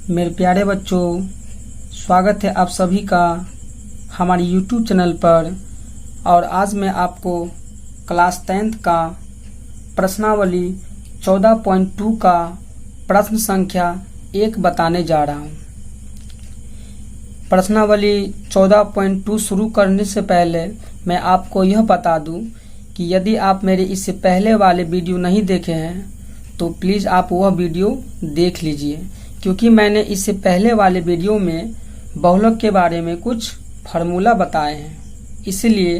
मेरे प्यारे बच्चों, स्वागत है आप सभी का हमारे YouTube चैनल पर। और आज मैं आपको क्लास 10th का प्रश्नावली 14.2 का प्रश्न संख्या 1 बताने जा रहा हूँ। प्रश्नावली 14.2 शुरू करने से पहले मैं आपको यह बता दूं कि यदि आप मेरे इससे पहले वाले वीडियो नहीं देखे हैं तो प्लीज़ आप वह वीडियो देख लीजिए, क्योंकि मैंने इससे पहले वाले वीडियो में बहुलक के बारे में कुछ फार्मूला बताए हैं। इसलिए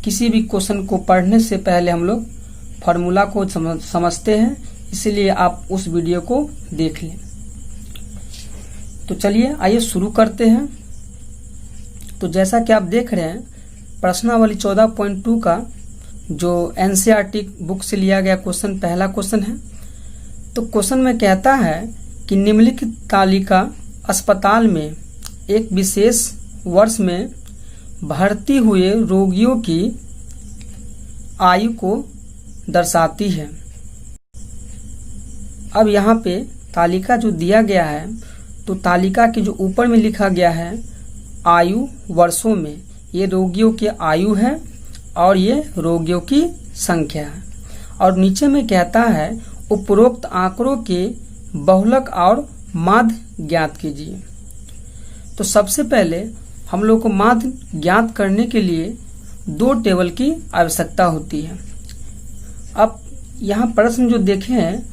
किसी भी क्वेश्चन को पढ़ने से पहले हम लोग फार्मूला को समझते हैं, इसलिए आप उस वीडियो को देख लें। तो चलिए आइए शुरू करते हैं। तो जैसा कि आप देख रहे हैं, प्रश्नावली 14.2 का जो एनसीईआरटी बुक से लिया गया क्वेश्चन पहला क्वेश्चन है। तो क्वेश्चन में कहता है कि निम्नलिखित तालिका अस्पताल में एक विशेष वर्ष में भर्ती हुए रोगियों की आयु को दर्शाती है। अब यहाँ पे तालिका जो दिया गया है, तो तालिका के जो ऊपर में लिखा गया है आयु वर्षों में, ये रोगियों की आयु है और ये रोगियों की संख्या है। और नीचे में कहता है उपरोक्त आंकड़ों के बहुलक और माध्य ज्ञात कीजिए। तो सबसे पहले हम लोग को माध्य ज्ञात करने के लिए दो टेबल की आवश्यकता होती है। अब यहाँ प्रश्न जो देखे हैं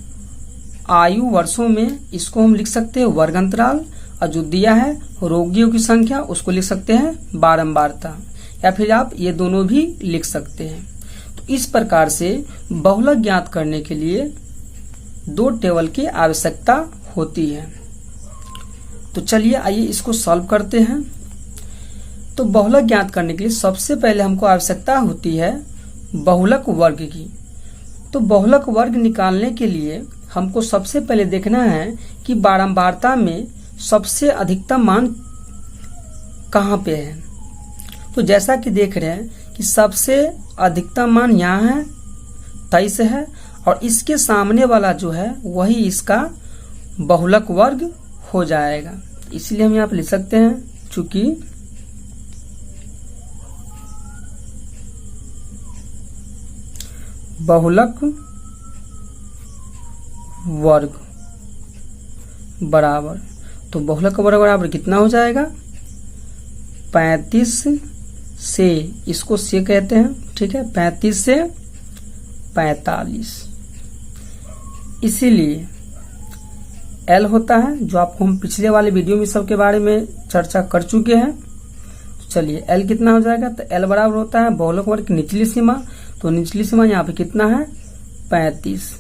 आयु वर्षों में, इसको हम लिख सकते हैं वर्ग अंतराल, और जो दिया है रोगियों की संख्या उसको लिख सकते हैं बारंबारता, या फिर आप ये दोनों भी लिख सकते हैं। तो इस प्रकार से बहुलक ज्ञात करने के लिए दो टेबल की आवश्यकता होती है। तो चलिए आइए इसको सॉल्व करते हैं। तो बहुलक ज्ञात करने के लिए सबसे पहले हमको आवश्यकता होती है बहुलक वर्ग की। तो बहुलक वर्ग निकालने के लिए हमको सबसे पहले देखना है कि बारंबारता में सबसे अधिकतम मान कहाँ पे है। तो जैसा कि देख रहे हैं कि सबसे अधिकतम मान यहाँ है 23 है, और इसके सामने वाला जो है वही इसका बहुलक वर्ग हो जाएगा। इसलिए हम यहाँ पे लिख सकते हैं चूंकि बहुलक वर्ग बराबर, तो बहुलक वर्ग बराबर कितना हो जाएगा 35 से, इसको से कहते हैं, ठीक है, 35 से 45। इसीलिए L होता है, जो आपको हम पिछले वाले वीडियो में सबके बारे में चर्चा कर चुके हैं। तो चलिए L कितना हो जाएगा, तो L बराबर होता है बहुलक वर्ग की निचली सीमा। तो निचली सीमा यहाँ पे कितना है 35।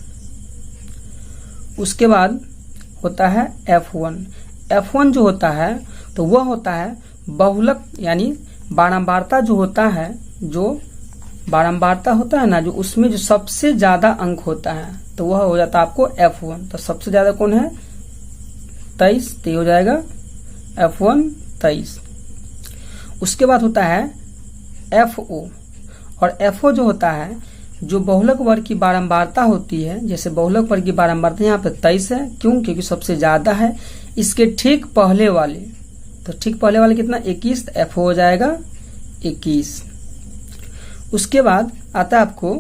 उसके बाद होता है F1। F1 जो होता है तो वह होता है बहुलक यानी बारंबारता जो होता है, जो बारंबारता होता है ना, जो उसमें जो सबसे ज्यादा अंक होता है, तो वह हो जाता है आपको F1। तो सबसे ज्यादा कौन है 23, तो हो जाएगा F1 23। उसके बाद होता है FO, और FO जो होता है जो बहुलक वर्ग की बारंबारता होती है। जैसे बहुलक वर्ग की बारंबारता यहाँ पे 23 है, क्यों, क्योंकि सबसे ज्यादा है। इसके ठीक पहले वाले, तो ठीक पहले वाले कितना 21, तो FO हो जाएगा 21। उसके बाद आता है आपको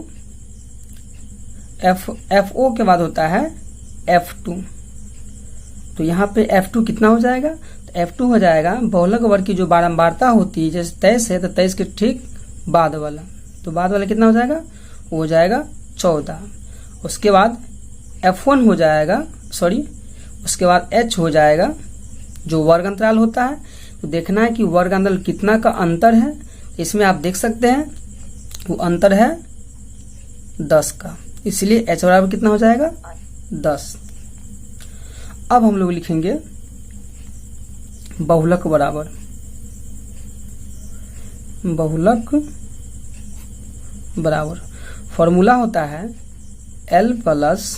FO के बाद होता है F2। तो यहाँ पे F2 कितना हो जाएगा, तो F2 हो जाएगा बहुलक वर्ग की जो बारंबारता होती है, जैसे 23 है तो 23 के ठीक बाद वाला, तो बाद वाला कितना हो जाएगा, वो हो जाएगा 14। उसके बाद F1 हो जाएगा, उसके बाद H हो जाएगा जो वर्ग अंतराल होता है। तो देखना है कि वर्ग अंतराल कितना का अंतर है। इसमें आप देख सकते हैं वो अंतर है 10 का, इसलिए H बराबर कितना हो जाएगा 10। अब हम लोग लिखेंगे बहुलक बराबर, बहुलक बराबर फॉर्मूला होता है L plus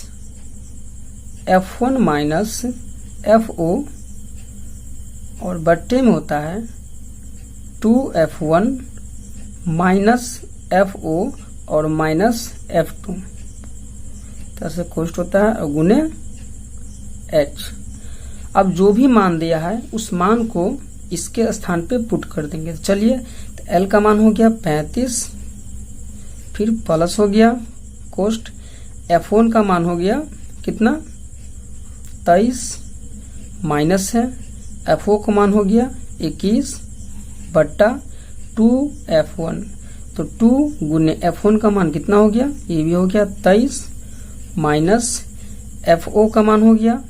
F1 minus FO, और बट्टे में होता है 2F1 माइनस FO और माइनस F2, तरह से कोष्ट होता है गुने H। अब जो भी मान दिया है उस मान को इसके स्थान पे पुट कर देंगे। चलिए, तो L का मान हो गया 35, फिर प्लस हो गया कोस्ट, F1 का मान हो गया कितना 23, माइनस है FO का मान हो गया 21 बट्टा 2F1, तो 2 गुने F1 का मान कितना हो गया, ये भी हो गया 23, माइनस FO का मान हो गया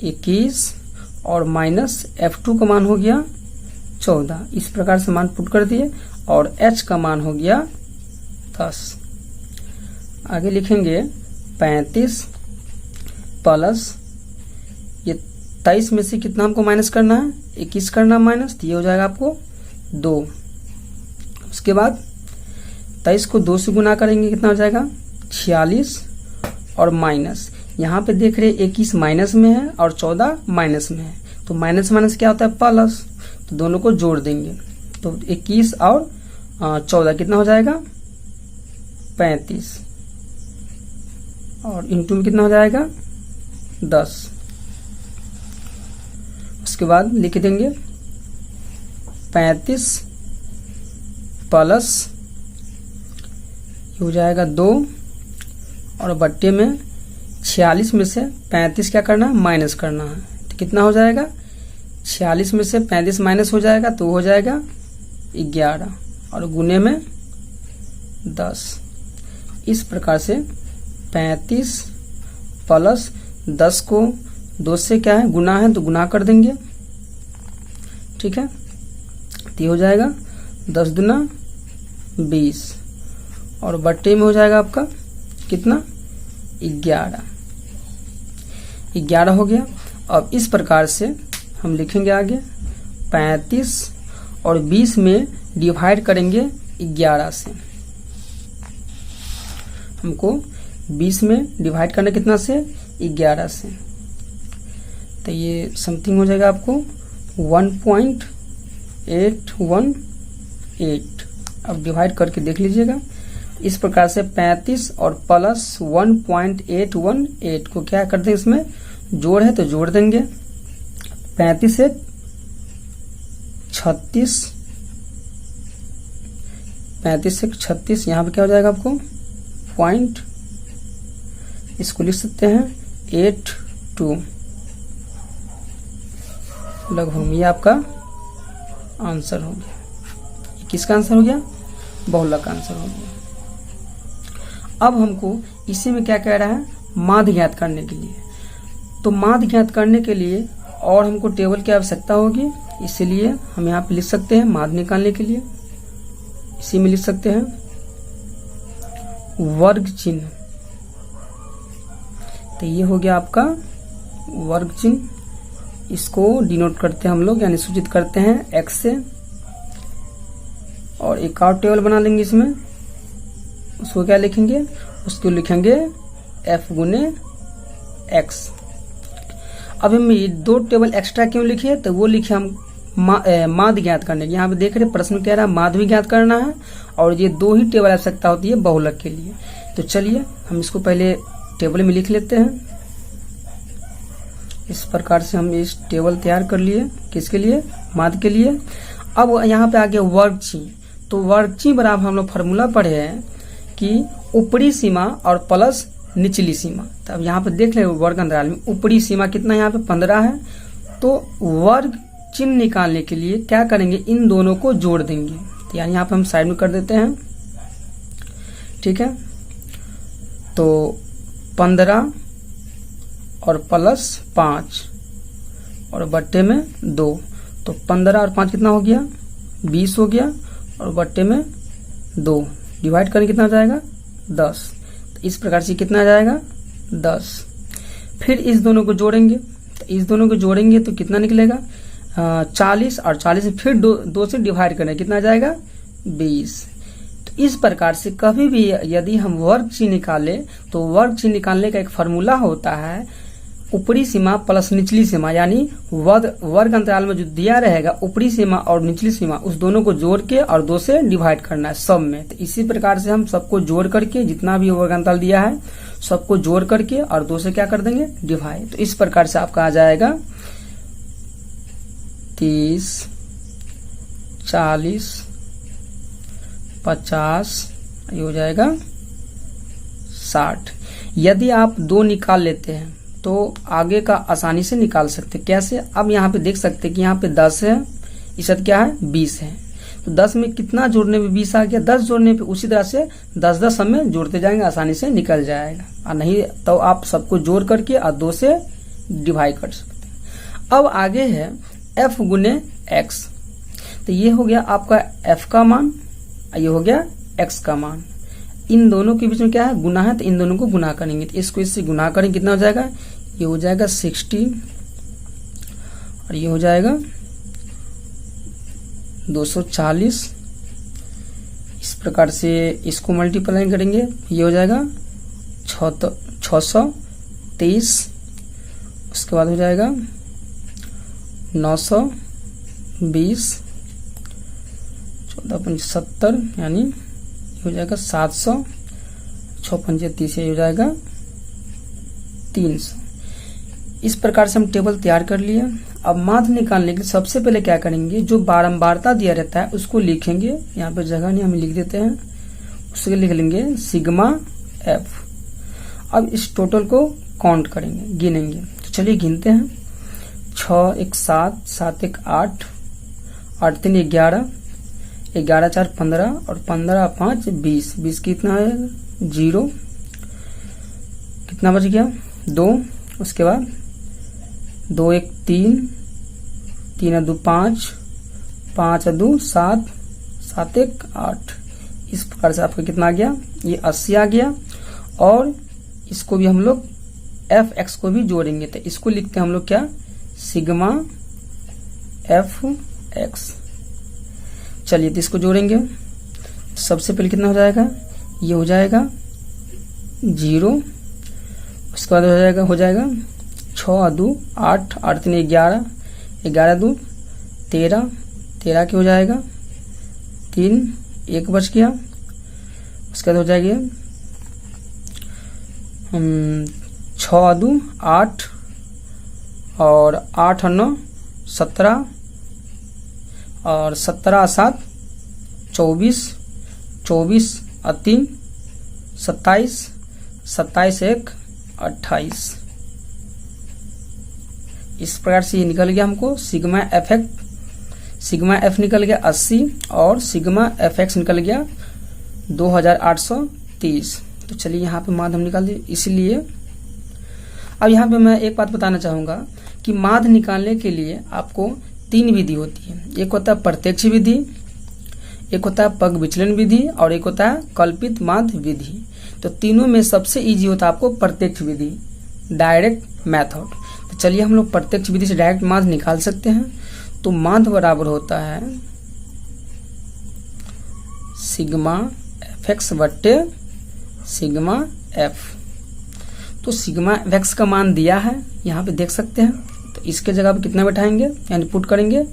21 और माइनस F2 का मान हो गया 14। इस प्रकार से मान पुट कर दिए और H का मान हो गया 10। आगे लिखेंगे 35 प्लस ये 23 में से कितना हमको माइनस करना है, 21 करना माइनस, तो ये हो जाएगा आपको 2। उसके बाद 23 को 2 से गुना करेंगे, कितना हो जाएगा 46 और माइनस, यहाँ पे देख रहे 21 माइनस में है और 14 माइनस में है, तो माइनस माइनस क्या होता है प्लस, तो दोनों को जोड़ देंगे, तो 21 और 14 कितना हो जाएगा 35 और इंटू में कितना हो जाएगा 10। उसके बाद लिख देंगे 35 प्लस हो जाएगा 2 और बट्टे में 46 में से 35 क्या करना है, माइनस करना है, तो कितना हो जाएगा 46 में से 35 माइनस हो जाएगा तो हो जाएगा 11 और गुने में 10। इस प्रकार से 35 प्लस 10 को 2 से क्या है गुना है तो गुना कर देंगे, ठीक है, तो हो जाएगा 10 दूना 20 और बट्टे में हो जाएगा आपका कितना 11 हो गया। अब इस प्रकार से हम लिखेंगे आगे 35 और 20 में डिवाइड करेंगे 11 से, हमको 20 में डिवाइड करना कितना से 11 से, तो ये समथिंग हो जाएगा आपको 1.818। अब डिवाइड करके देख लीजिएगा। इस प्रकार से 35 और प्लस 1.818 को क्या कर देंगे, इसमें जोड़ है तो जोड़ देंगे, 35 से 36, 35 से 36, यहाँ पे क्या हो जाएगा आपको पॉइंट, इसको लिख सकते हैं 82 लगभग, ये आपका आंसर हो गया। ये किसका आंसर हो गया, बहुलक का आंसर हो गया। अब हमको इसी में क्या कह रहा है, माध्य ज्ञात करने के लिए, तो माध्य ज्ञात करने के लिए और हमको टेबल की आवश्यकता होगी, इसीलिए हम यहाँ पे लिख सकते हैं माध्य निकालने के लिए, इसी में लिख सकते हैं वर्ग चिन्ह, तो ये हो गया आपका वर्ग चिन्ह, इसको डिनोट करते हैं हम लोग, यानी सूचित करते हैं x से, और एक और टेबल बना लेंगे इसमें, उसको क्या लिखेंगे, उसको लिखेंगे f गुने x। अब हम ये 2 टेबल एक्स्ट्रा क्यों लिखे, तो वो लिखे हम माध्य ज्ञात करने के, यहाँ पे देख रहे प्रश्न कह रहा है माध्य भी ज्ञात करना है और ये 2 ही टेबल आवश्यकता होती है बहुलक के लिए। तो चलिए हम इसको पहले टेबल में लिख लेते हैं। इस प्रकार से हम इस टेबल तैयार कर लिए, किसके लिए, माध्य के लिए। अब यहाँ पे आ गया वर्ग चिन्ह, तो वर्ग चिन्ह बराबर हम लोग फॉर्मूला पढ़े हैं कि ऊपरी सीमा और प्लस निचली सीमा। तो अब यहाँ पे देख ले वर्ग अंतराल में ऊपरी सीमा कितना, यहाँ पे 15 है, तो वर्ग चिन्ह निकालने के लिए क्या करेंगे, इन दोनों को जोड़ देंगे, तो यानी यहाँ पे हम साइड में कर देते हैं, ठीक है। तो 15 और प्लस 5 और बट्टे में 2, तो 15 और 5 कितना हो गया 20 हो गया, और बट्टे में 2 डिवाइड करें कितना हो जाएगा 10। तो इस प्रकार से कितना आ जाएगा 10। फिर इस दोनों को जोड़ेंगे, तो इस दोनों को जोड़ेंगे तो कितना निकलेगा 40, और 40 से फिर 2 से डिवाइड करें कितना आ जाएगा 20। तो इस प्रकार से कभी भी यदि हम वर्ग चिन्ह निकालें तो वर्ग चिन्ह निकालने का एक फार्मूला होता है, ऊपरी सीमा प्लस निचली सीमा यानी वर्ग अंतराल में जो दिया रहेगा ऊपरी सीमा और निचली सीमा उस दोनों को जोड़ के और 2 से डिवाइड करना है सब में। तो इसी प्रकार से हम सबको जोड़ करके जितना भी वर्ग अंतराल दिया है सबको जोड़ करके और 2 से क्या कर देंगे डिवाइड। तो इस प्रकार से आपका आ जाएगा 30, 40, 50, ये हो जाएगा 60। यदि आप 2 निकाल लेते हैं तो आगे का आसानी से निकाल सकते। कैसे? अब यहाँ पे देख सकते हैं कि यहाँ पे 10 है, इस साथ क्या है 20 है। तो 10 में कितना जोड़ने पे 20 आ गया, 10 जोड़ने पे उसी तरह से 10-10 हमें जोड़ते जाएंगे, आसानी से निकल जाएगा। और नहीं तो आप सबको जोड़ करके और 2 से डिवाइड कर सकते हैं। अब आगे है f गुने x। तो ये हो गया आपका f का मान, ये हो गया x का मान। इन दोनों के बीच में क्या है गुना है, तो इन दोनों को गुना करेंगे। तो इसको इससे गुना करेंगे, कितना हो जाएगा, ये हो जाएगा 60 और ये हो जाएगा 240। इस प्रकार से इसको मल्टीप्लाई करेंगे, ये हो जाएगा 623। उसके बाद हो जाएगा 920, 14×5 यानी हो जाएगा 700, 6×5 हो जाएगा 300। इस प्रकार से हम टेबल तैयार कर लिए। अब माध्य निकालने के लिए सबसे पहले क्या करेंगे, जो बारंबारता दिया रहता है उसको लिखेंगे। यहाँ पे जगह नहीं, हम लिख देते हैं, उसके लिख लेंगे सिग्मा एफ। अब इस टोटल को काउंट करेंगे, गिनेंगे। तो चलिए गिनते हैं। 6 1 7, 7 1 8, 8 3 11, 11 4 15 और 15 5 20। 20 कितना है 0, कितना बच गया 2। उसके बाद 2 1 3, 3 2 5, 5 2 7, 7 1 8। इस प्रकार से आपका कितना आ गया, ये 80 आ गया। और इसको भी हम लोग एफ एक्स को भी जोड़ेंगे, तो इसको लिखते हैं हम लोग क्या, सिग्मा एफ एक्स। चलिए तो इसको जोड़ेंगे। सबसे पहले कितना हो जाएगा, ये हो जाएगा 0। उसके बाद हो जाएगा 6 2 8, 8 3 11, 11 2 13, 13 के हो जाएगा 3, 1 बच गया। उसके बाद हो जाएगा 6 2 8 और 8 9 17 और 17 7 24, 24 3 27, 27 1 28। इस प्रकार से ये निकल गया हमको sigma F x. Sigma F निकल गया 80 और सिग्मा एफ एक्स निकल गया 2830। तो चलिए यहाँ पे माध्य हम निकाल दिए। इसलिए अब यहाँ पे मैं एक बात बताना चाहूंगा कि माध्य निकालने के लिए आपको 3 विधि होती है। एक होता है प्रत्यक्ष विधि, एक होता है पग विचलन विधि और एक होता है कल्पित माध्य विधि। तो तीनों में सबसे इजी होता है आपको प्रत्यक्ष विधि, डायरेक्ट मेथड। तो चलिए हम लोग प्रत्यक्ष विधि से डायरेक्ट माध्य निकाल सकते हैं। तो माध्य बराबर होता है सिग्मा एफ एक्स बट्टे सिग्मा एफ। तो सिग्मा एफ एक्स का मान दिया है, यहाँ पे देख सकते हैं। तो इसके जगह पे कितना बैठाएंगे, यानी पुट करेंगे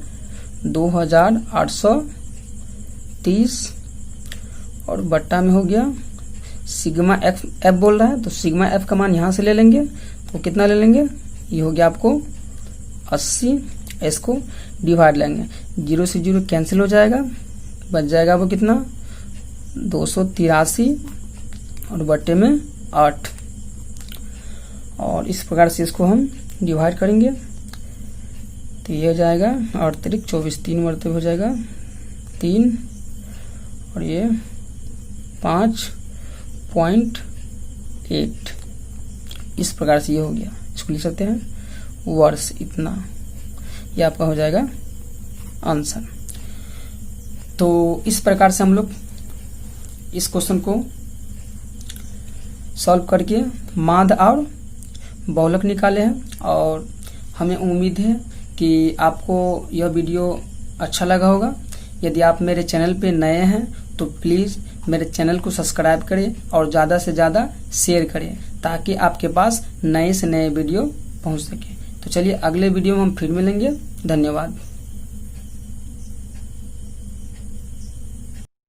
2830 और बट्टा में हो गया सिग्मा एफ बोल रहा है। तो सिग्मा एफ का मान यहाँ से ले लेंगे, तो कितना ले लेंगे, ये हो गया आपको 80। इसको डिवाइड लेंगे, 0 से 0 कैंसिल हो जाएगा, बच जाएगा वो कितना 283 और बट्टे में 8। और इस प्रकार से इसको हम डिवाइड करेंगे तो ये हो जाएगा 8 3 24, 3 मरतबे हो जाएगा 3 और ये 5.8। इस प्रकार से ये हो गया। इसको लिख सकते हैं वर्ष इतना, ये आपका हो जाएगा आंसर। तो इस प्रकार से हम लोग इस क्वेश्चन को सॉल्व करके माध्य और बहुलक निकाले हैं। और हमें उम्मीद है कि आपको यह वीडियो अच्छा लगा होगा। यदि आप मेरे चैनल पे नए हैं तो प्लीज़ मेरे चैनल को सब्सक्राइब करें और ज़्यादा से ज़्यादा शेयर करें, ताकि आपके पास नए से नए वीडियो पहुंच सके। तो चलिए अगले वीडियो में हम फिर मिलेंगे। धन्यवाद।